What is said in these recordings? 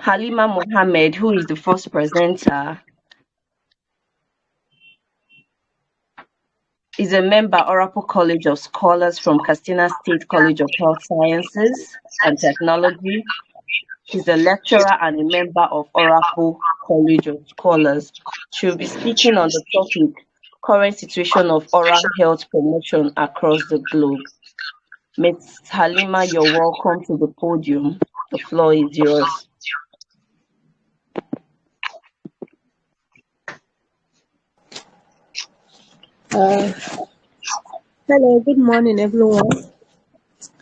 Halima Mohammed, who is the first presenter, is a member Oracle College of Scholars from Katsina State College of Health Sciences and Technology. She's a lecturer and a member of Oracle College of Scholars. She'll be speaking on the topic, current situation of oral health promotion across the globe. Ms. Halima, you're welcome to the podium. The floor is yours. Hello, good morning, everyone.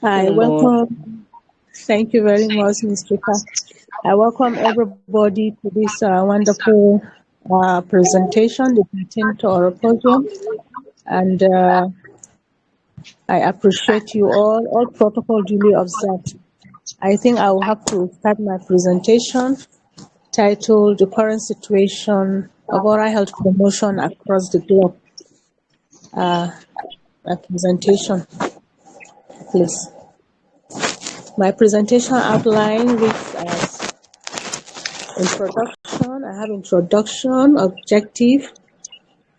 I Good morning. welcome, thank you very much, Ms. Rika. I welcome everybody to this wonderful presentation, the 13th Oraposium, and I appreciate you all protocol duly observed. I think I will have to start my presentation titled The Current Situation of Oral Health Promotion Across the Globe. My presentation, please. My presentation outline reads as introduction. I have introduction, objective,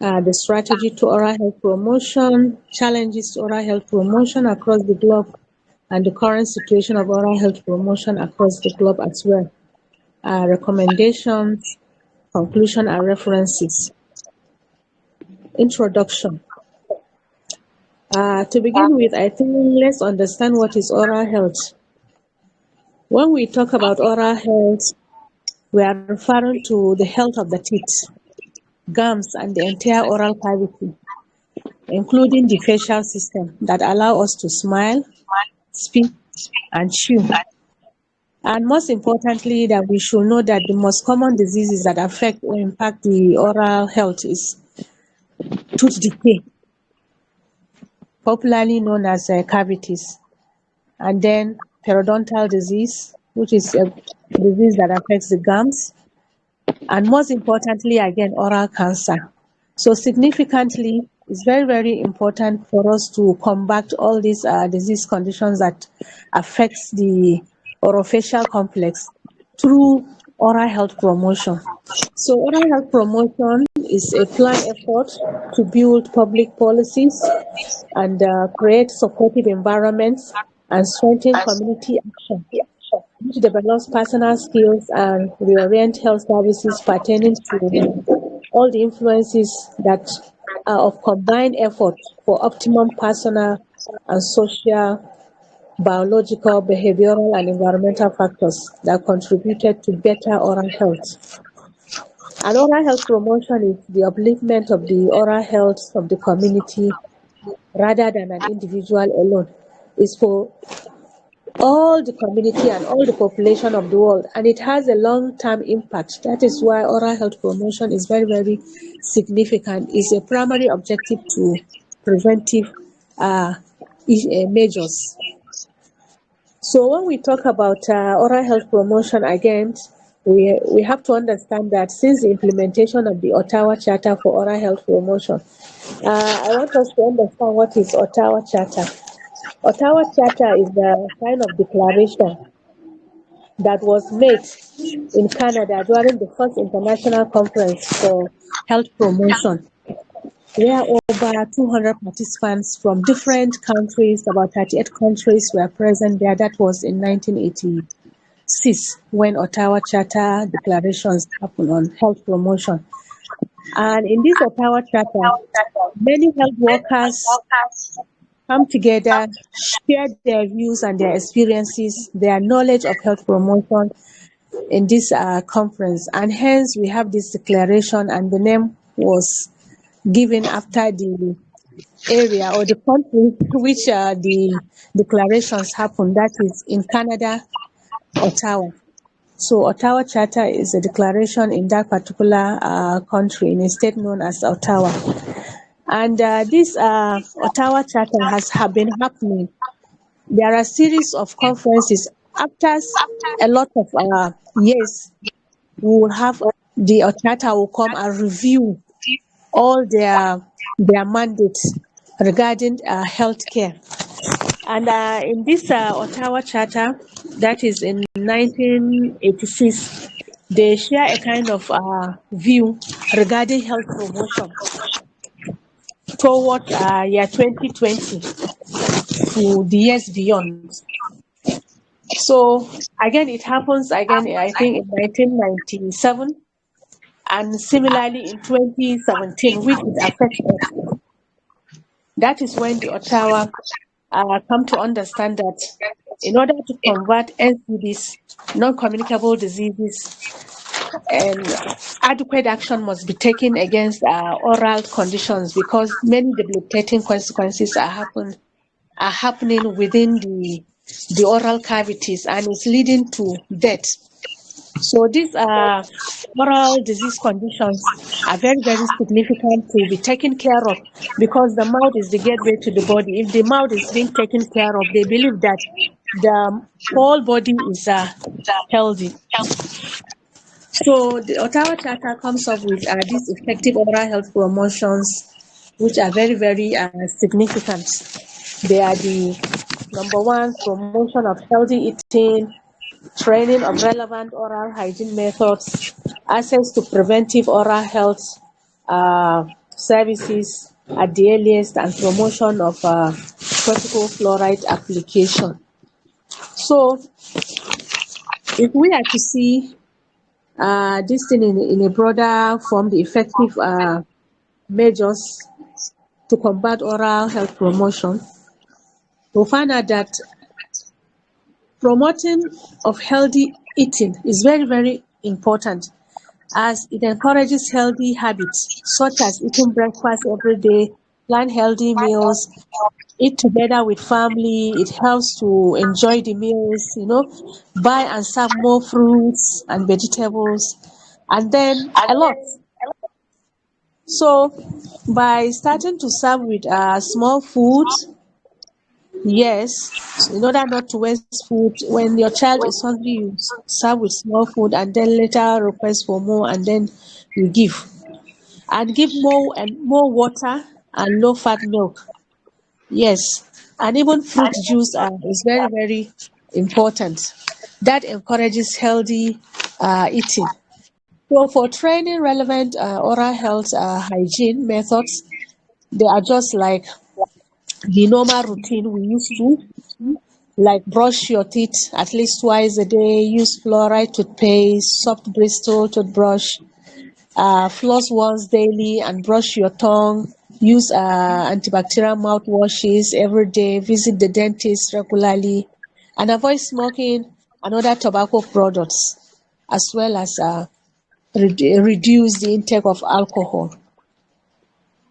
the strategy to oral health promotion, challenges to oral health promotion across the globe, and the current situation of oral health promotion across the globe as well. Recommendations, conclusion, and references. Introduction. To begin with, I think let's understand what is oral health. When we talk about oral health, we are referring to the health of the teeth, gums, and the entire oral cavity, including the facial system that allow us to smile, speak, and chew. And most importantly, that we should know that the most common diseases that affect or impact the oral health is tooth decay, popularly known as cavities, and then periodontal disease, which is a disease that affects the gums, and most importantly, again, oral cancer. So significantly, it's very, very important for us to combat all these disease conditions that affects the orofacial complex through oral health promotion. So oral health promotion is a planned effort to build public policies and create supportive environments and strengthen community action, which develops personal skills and reorient health services pertaining to all the influences that are of combined effort for optimum personal and social, biological, behavioral, and environmental factors that contributed to better oral health. And oral health promotion is the upliftment of the oral health of the community rather than an individual alone. It's for all the community and all the population of the world, and it has a long-term impact. That is why oral health promotion is very, very significant. It's a primary objective to preventive measures. So when we talk about oral health promotion, again, we have to understand that since the implementation of the Ottawa Charter for Oral Health Promotion, I want us to understand what is Ottawa Charter. Ottawa Charter is the kind of declaration that was made in Canada during the first international conference for health promotion, where over 200 participants from different countries, about 38 countries, were present there. That was in 1986 when Ottawa Charter declarations happened on health promotion. And in this Ottawa Charter, many health workers come together, share their views and their experiences, their knowledge of health promotion in this conference. And hence we have this declaration, and the name was given after the area or the country which the declarations happened. That is in Canada, Ottawa. So Ottawa Charter is a declaration in that particular country, in a state known as Ottawa. And this Ottawa Charter has been happening. There are a series of conferences. After a lot of years, we will have the Charter will come and review all their mandates regarding healthcare. And in this Ottawa Charter, that is in 1986, they share a kind of view regarding health promotion toward year 2020 to the years beyond. So again, it happens again, I think, in 1997 and similarly in 2017, which it affects us. That is when the Ottawa come to understand that in order to combat NCDs, non-communicable diseases, and adequate action must be taken against oral conditions because many debilitating consequences are happening within the oral cavities and is leading to death. So these oral disease conditions are very, very significant to be taken care of because the mouth is the gateway to the body. If the mouth is being taken care of, they believe that the whole body is healthy. So the Ottawa Charter comes up with these effective oral health promotions, which are very, very significant. They are the number one, promotion of healthy eating, training of relevant oral hygiene methods, access to preventive oral health services at the earliest, and promotion of topical fluoride application. So, if we are to see this thing in a broader form, the effective measures to combat oral health promotion, we'll find out that promoting of healthy eating is very, very important as it encourages healthy habits such as eating breakfast every day, plan healthy meals, eat together with family. It helps to enjoy the meals, buy and serve more fruits and vegetables, and then a lot. So, by starting to serve with small foods, yes, in order not to waste food, when your child is hungry, you serve with small food and then later request for more and then you give. And give more and more water and low fat milk. Yes, and even fruit juice is very, very important. That encourages healthy eating. So, for training relevant oral health hygiene methods, they are just like the normal routine we used to, like brush your teeth at least twice a day, use fluoride toothpaste, soft Bristol toothbrush, floss once daily and brush your tongue, use antibacterial mouthwashes every day, visit the dentist regularly, and avoid smoking and other tobacco products, as well as reduce the intake of alcohol.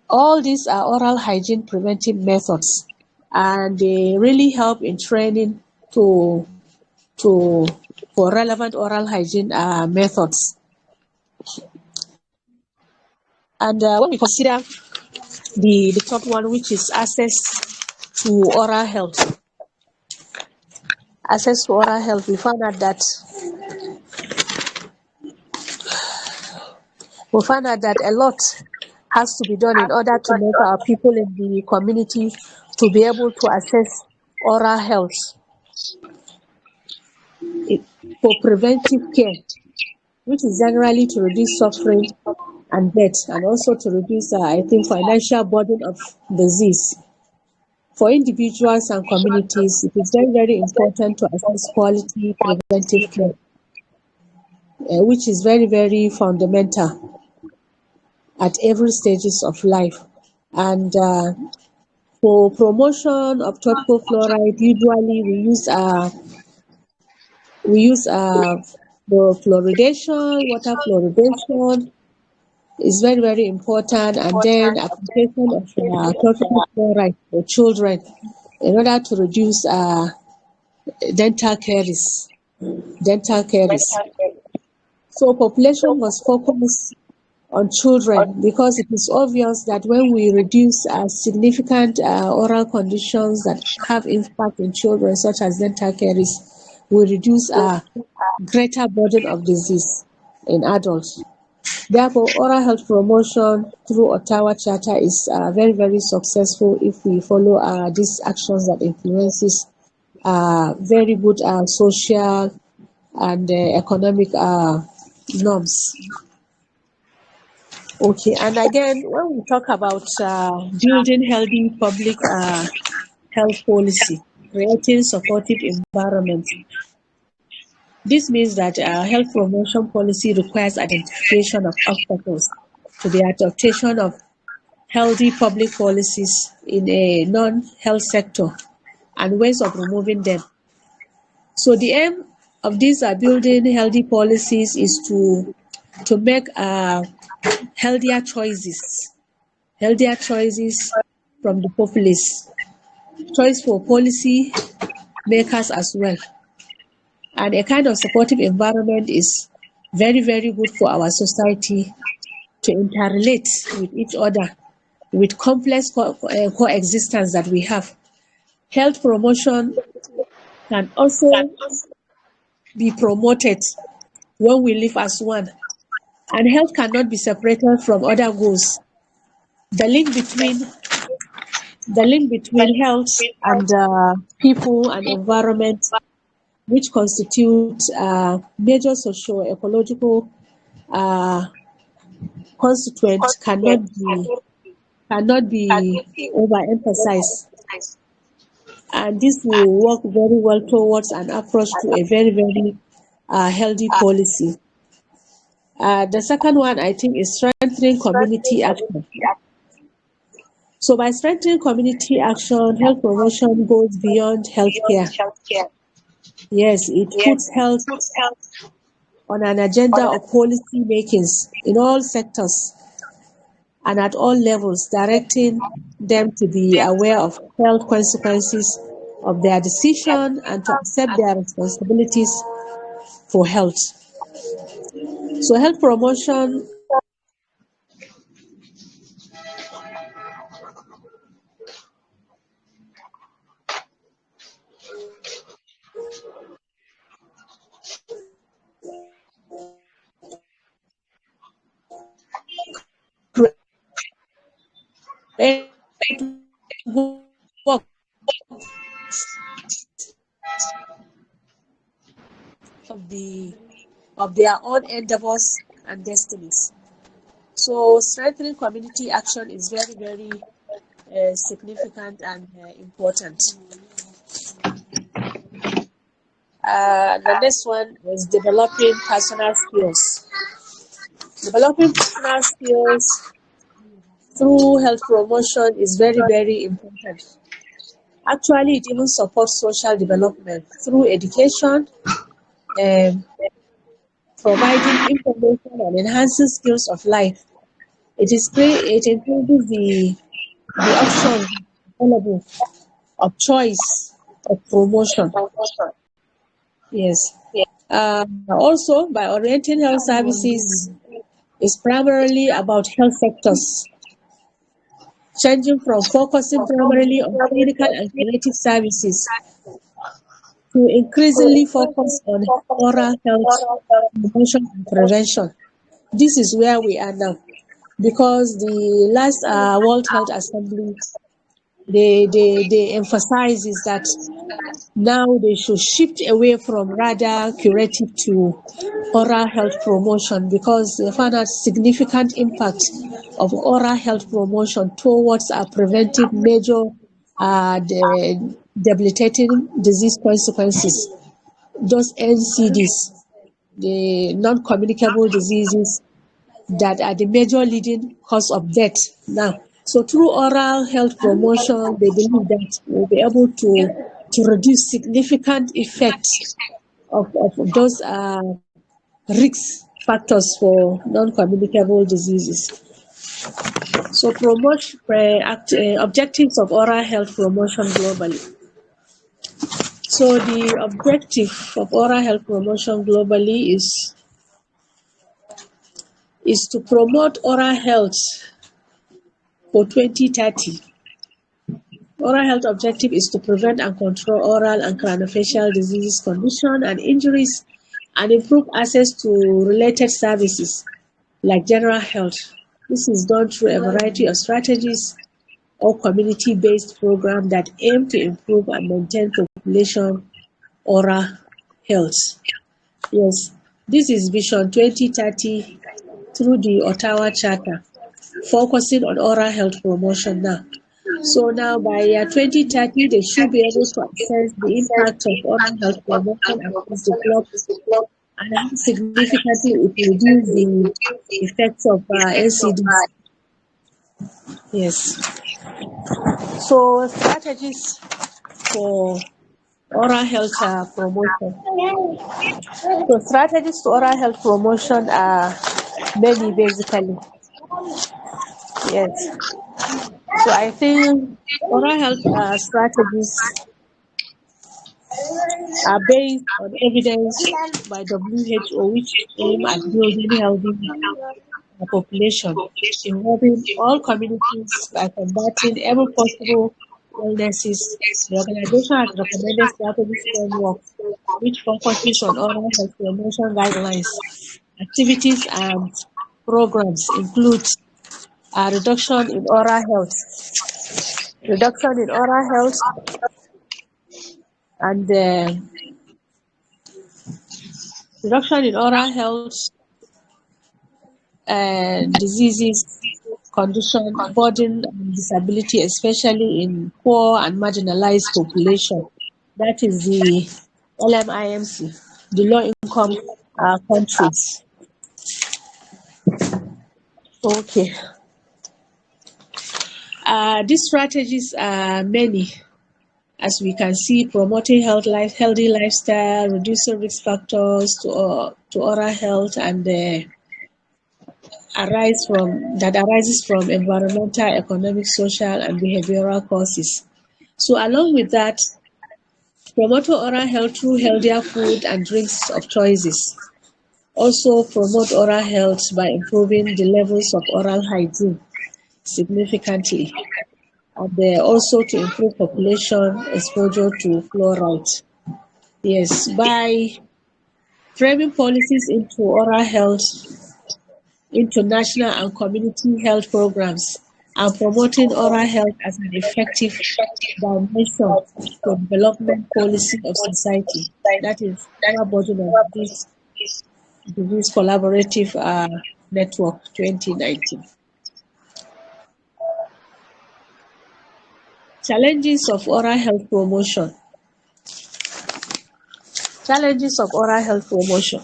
All these are oral hygiene preventive methods, and they really help in training to to for relevant oral hygiene methods. And when we consider the top one, which is access to oral health, we found out that a lot has to be done in order to make our people in the community to be able to access oral health for preventive care, which is generally to reduce suffering and death, and also to reduce, I think, financial burden of disease. For individuals and communities, it is very, very important to access quality preventive care, which is very, very fundamental at every stages of life. And for promotion of topical fluoride, usually we use the fluoridation, water fluoridation is very, very important, and then application of topical fluoride for children in order to reduce dental caries. So population must focus on children because it is obvious that when we reduce significant oral conditions that have impact in children, such as dental caries, we reduce a greater burden of disease in adults. Therefore, oral health promotion through Ottawa Charter is very, very successful if we follow these actions that influences very good social and economic norms. Okay, and again, when we talk about building healthy public health policy, creating supportive environment, this means that health promotion policy requires identification of obstacles to the adaptation of healthy public policies in a non-health sector and ways of removing them. So the aim of these building healthy policies is to make healthier choices, healthier choices from the populace, choice for policy makers as well. And a kind of supportive environment is very, very good for our society to interrelate with each other, with complex coexistence that we have. Health promotion can also be promoted when we live as one. And health cannot be separated from other goals. The link between health and people and environment, which constitute major socio-ecological uh, constituent, cannot be overemphasized. And this will work very well towards an approach to a very, very healthy policy. The second one, I think, is strengthening community action. So by strengthening community action, health promotion goes beyond healthcare. Yes, it puts health on an agenda of policy makings in all sectors and at all levels, directing them to be aware of health consequences of their decision and to accept their responsibilities for health. So health promotion work of their own endeavors and destinies. So strengthening community action is very, very significant and important. The next one is developing personal skills. Developing personal skills through health promotion is very, very important. Actually, it even supports social development through education, um, providing information and enhancing skills of life. It includes the options available of choice of promotion. Yes. Also, by orienting health services is primarily about health sectors, changing from focusing primarily on clinical and curative services to increasingly focus on oral health promotion and prevention. This is where we are now, because the last World Health Assembly, they emphasize is that now they should shift away from rather curative to oral health promotion, because they found out significant impact of oral health promotion towards preventive major the debilitating disease consequences, those NCDs, the non-communicable diseases that are the major leading cause of death now. So through oral health promotion, they believe that we'll be able to reduce significant effects of those risk factors for non-communicable diseases. So objectives of oral health promotion globally. So the objective of oral health promotion globally is to promote oral health for 2030. Oral health objective is to prevent and control oral and craniofacial disease condition and injuries and improve access to related services. like general health. This is done through a variety of strategies or community-based programs that aim to improve and maintain population oral health. Yes, this is Vision 2030 through the Ottawa Charter, focusing on oral health promotion now. So now by year 2030, they should be able to assess the impact of oral health promotion across the globe and how significantly it reduces the effects of NCDs. Yes. So strategies for oral health promotion. So strategies to oral health promotion are many basically. Yes. So I think oral health strategies are based on evidence by WHO, which aim at building healthy population, involving all communities by combating every possible illnesses. The organization has recommended strategies framework which focuses on oral health promotion guidelines. Activities and programs include a reduction in oral health, and reduction in oral health and diseases, condition, burden, and disability, especially in poor and marginalized population. That is the LMIMC, the low-income countries. Okay. These strategies are many, as we can see, promoting healthy lifestyle, reducing risk factors to oral health, and arises from environmental, economic, social, and behavioral causes. So along with that, promote oral health through healthier food and drinks of choices. Also promote oral health by improving the levels of oral hygiene significantly, and also to improve population exposure to fluoride. Yes, by framing policies into oral health, into national and community health programs, and promoting oral health as an effective dimension for development policy of society. That is our version of this disease collaborative network 2019. Challenges of oral health promotion. Challenges of oral health promotion.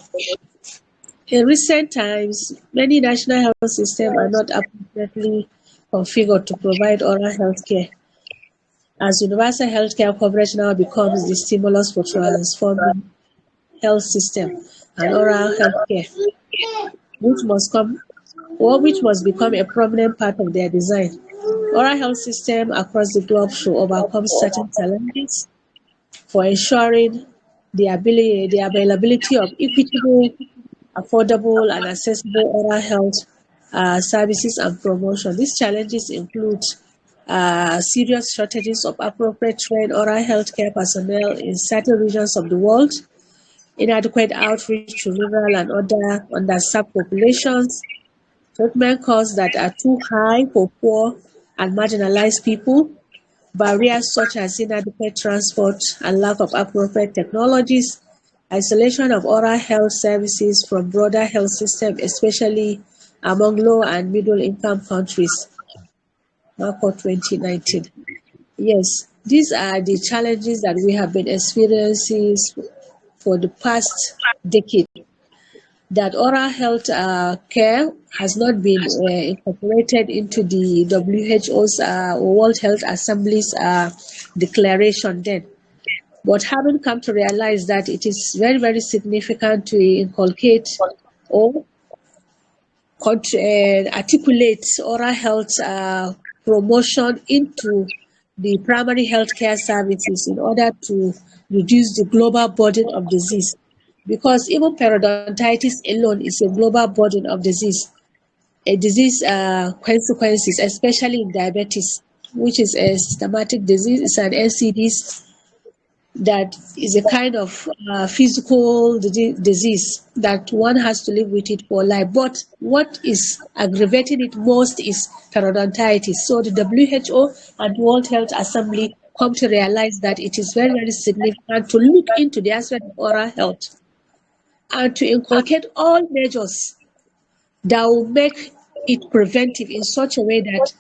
In recent times, many national health systems are not appropriately configured to provide oral health care, as universal health care coverage now becomes the stimulus for transforming health system and oral health care, which must become a prominent part of their design. Oral health systems across the globe should overcome certain challenges for ensuring the availability of equitable, affordable, and accessible oral health services and promotion. These challenges include serious shortages of appropriate trained oral health care personnel in certain regions of the world, inadequate outreach to rural and other underserved populations, treatment costs that are too high for poor and marginalized people, barriers such as inadequate transport and lack of appropriate technologies, isolation of oral health services from broader health systems, especially among low and middle income countries. MACO 2019. Yes, these are the challenges that we have been experiencing for the past decade. That oral health care has not been incorporated into the WHO's World Health Assembly's declaration then. But having come to realize that it is very, very significant to inculcate or articulate oral health promotion into the primary healthcare services in order to reduce the global burden of disease. Because even periodontitis alone is a global burden of disease, a disease consequences, especially in diabetes, which is a systematic disease, it's an NCD that is a kind of physical disease that one has to live with it for life. But what is aggravating it most is periodontitis. So the WHO and World Health Assembly come to realize that it is very, very significant to look into the aspect of oral health and to inculcate all measures that will make it preventive in such a way that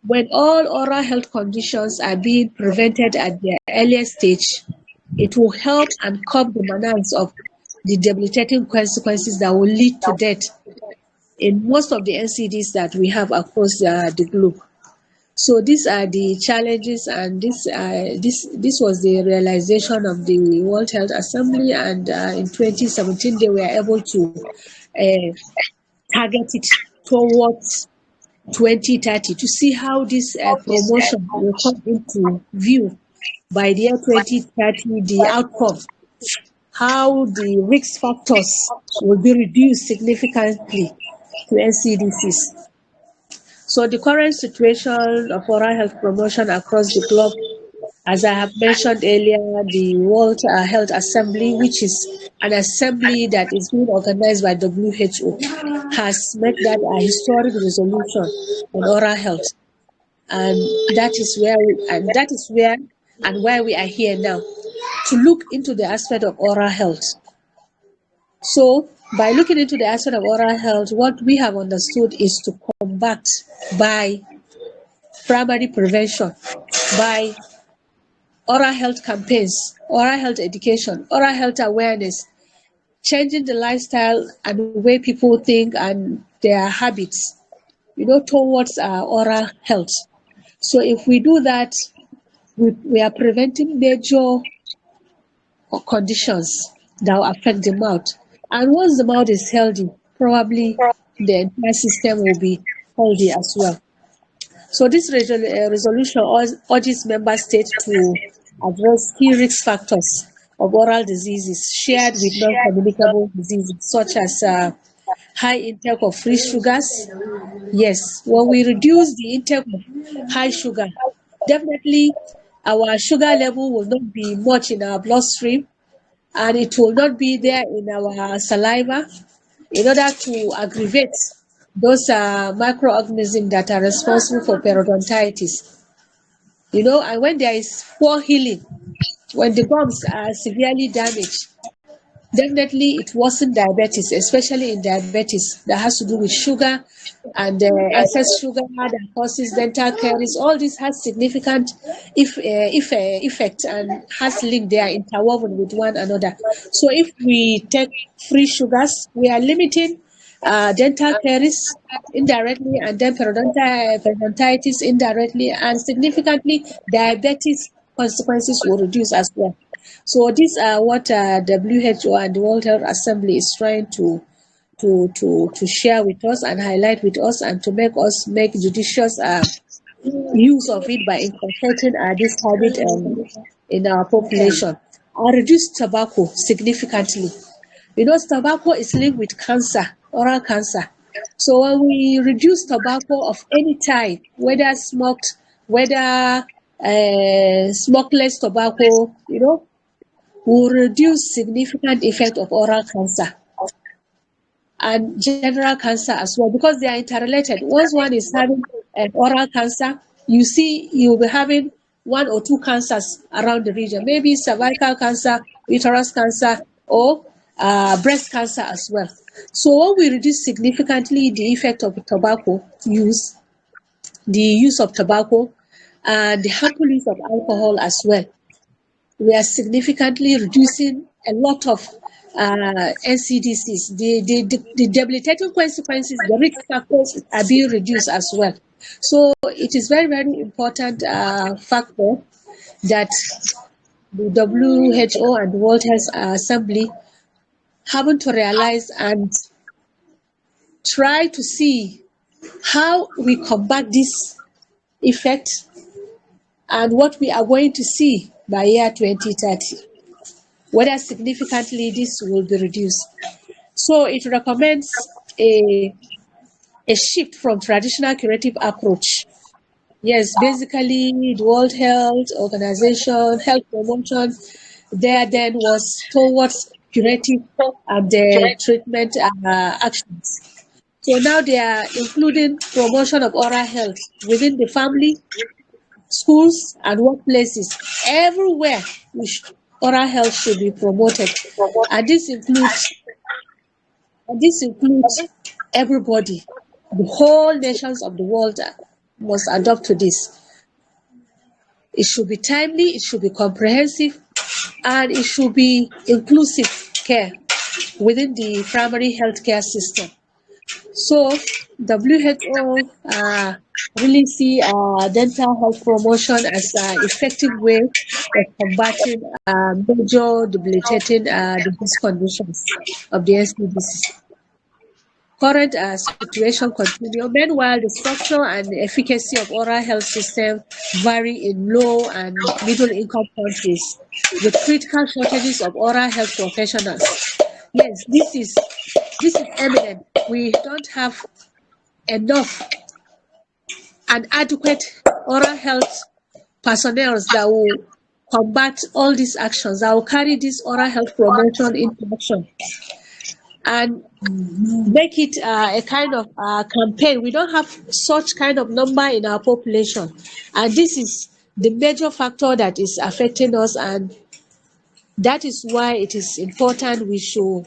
when all oral health conditions are being prevented at their earliest stage, it will help and curb the menace of the debilitating consequences that will lead to death in most of the NCDs that we have across the globe. So these are the challenges, and this was the realization of the World Health Assembly, and in 2017 they were able to target it towards 2030 to see how this promotion will come into view by the year 2030, the outcome, how the risk factors will be reduced significantly to NCDCs. So the current situation of oral health promotion across the globe, as I have mentioned earlier, the World Health Assembly, which is an assembly that is being organized by WHO, has made that a historic resolution on oral health. And that is where and why we are here now, to look into the aspect of oral health. So by looking into the aspect of oral health, what we have understood is to combat by primary prevention, by oral health campaigns, oral health education, oral health awareness, changing the lifestyle and the way people think and their habits, towards oral health. So if we do that, we are preventing major conditions that will affect the mouth. And once the mouth is healthy, probably the entire system will be healthy as well. So this resolution urges member states to address key risk factors of oral diseases shared with non-communicable diseases, such as high intake of free sugars. Yes, when we reduce the intake of high sugar, definitely our sugar level will not be much in our bloodstream, and it will not be there in our saliva in order to aggravate those microorganisms that are responsible for periodontitis. And when there is poor healing, when the gums are severely damaged, definitely it worsens diabetes, especially in diabetes that has to do with sugar and excess sugar that causes dental caries. All this has significant effect and has link. They are interwoven with one another. So if we take free sugars, we are limiting dental caries indirectly, and then periodontitis indirectly, and significantly diabetes consequences will reduce as well. So these are what WHO and the World Health Assembly is trying to share with us and highlight with us, and to make us make judicious use of it by incorporating this habit in our population. And reduce tobacco significantly. Tobacco is linked with cancer, oral cancer. So when we reduce tobacco of any type, whether smoked, whether smokeless tobacco, will reduce significant effect of oral cancer and general cancer as well, because they are interrelated. Once one is having an oral cancer, you'll be having one or two cancers around the region, maybe cervical cancer, uterus cancer, or breast cancer as well. So when we reduce significantly the effect of tobacco use, the use of tobacco, and the harmful use of alcohol as well, we are significantly reducing a lot of NCDCs. The debilitating consequences, the risk factors are being reduced as well. So it is very, very important factor that the WHO and the World Health Assembly happen to realize and try to see how we combat this effect and what we are going to see by year 2030, whether significantly this will be reduced. So it recommends a shift from traditional curative approach. Yes, basically the World Health Organization, health promotion, there then was towards curative and treatment actions. So now they are including promotion of oral health within the family, schools, and workplaces. Everywhere oral health should be promoted, and this includes everybody. The whole nations of the world must adopt to this. It should be timely, it should be comprehensive, and it should be inclusive care within the primary healthcare system. So WHO really see dental health promotion as an effective way of combating major debilitating disease conditions of the NCDC. Current situation continue. Meanwhile, the structure and the efficacy of oral health system vary in low and middle income countries with critical shortages of oral health professionals. Yes, this is evident. We don't have enough and adequate oral health personnel that will combat all these actions, that will carry this oral health promotion into action and make it a kind of campaign. We don't have such kind of number in our population, and this is the major factor that is affecting us, and that is why it is important we should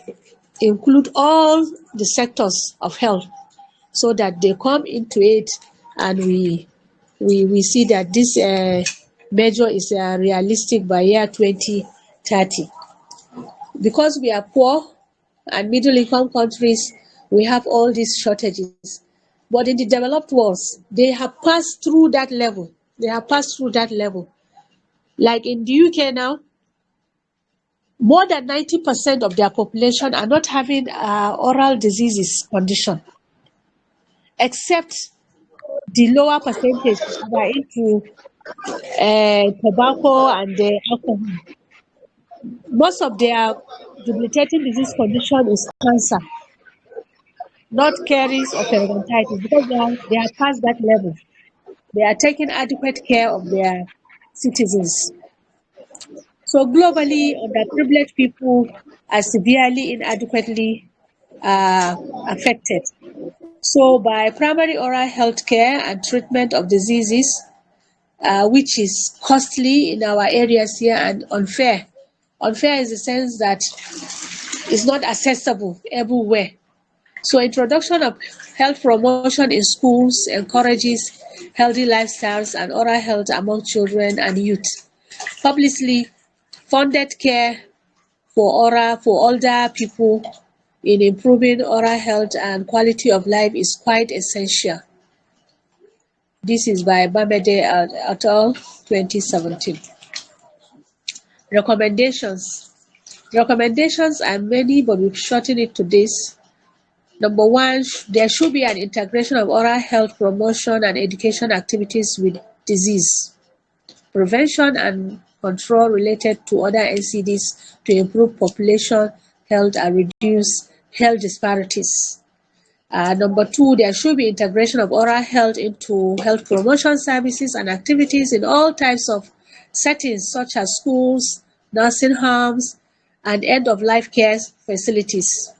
include all the sectors of health so that they come into it, and we see that this measure is realistic by year 2030. Because we are poor and middle income countries, we have all these shortages. But in the developed worlds, they have passed through that level. They have passed through that level. Like in the UK now, more than 90% of their population are not having oral diseases condition, except the lower percentage that are into tobacco and alcohol. Most of their debilitating disease condition is cancer, not caries or periodontitis, because they are past that level. They are taking adequate care of their citizens. So globally, underprivileged people are severely inadequately affected. So by primary oral health care and treatment of diseases, which is costly in our areas here and unfair. Unfair in the sense that it's not accessible everywhere. So introduction of health promotion in schools encourages healthy lifestyles and oral health among children and youth. Publicly funded care for older people in improving oral health and quality of life is quite essential. This is by Bamede et al. 2017. Recommendations. Recommendations are many, but we've shortened it to this. Number one, there should be an integration of oral health promotion and education activities with disease prevention and control related to other NCDs to improve population health and reduce health disparities. Number two, there should be integration of oral health into health promotion services and activities in all types of settings such as schools, nursing homes, and end-of-life care facilities.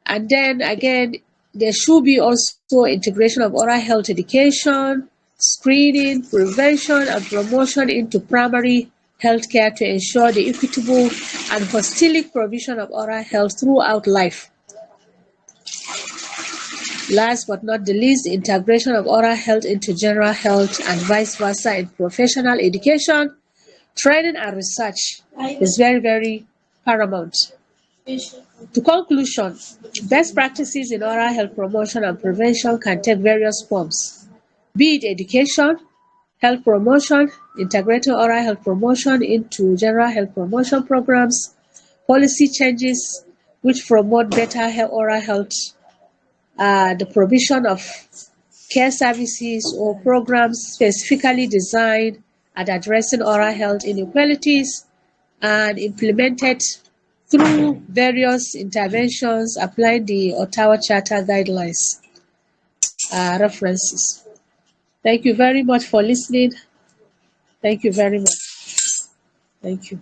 And then again, there should be also integration of oral health education, screening, prevention, and promotion into primary healthcare to ensure the equitable and holistic provision of oral health throughout life. Last but not the least, integration of oral health into general health and vice versa in professional education, training, and research is very, very paramount. To conclusion, best practices in oral health promotion and prevention can take various forms, be it education, health promotion, integrating oral health promotion into general health promotion programs, policy changes which promote better oral health, the provision of care services or programs specifically designed at addressing oral health inequalities and implemented through various interventions applying the Ottawa Charter guidelines references. Thank you very much for listening. Thank you very much. Thank you.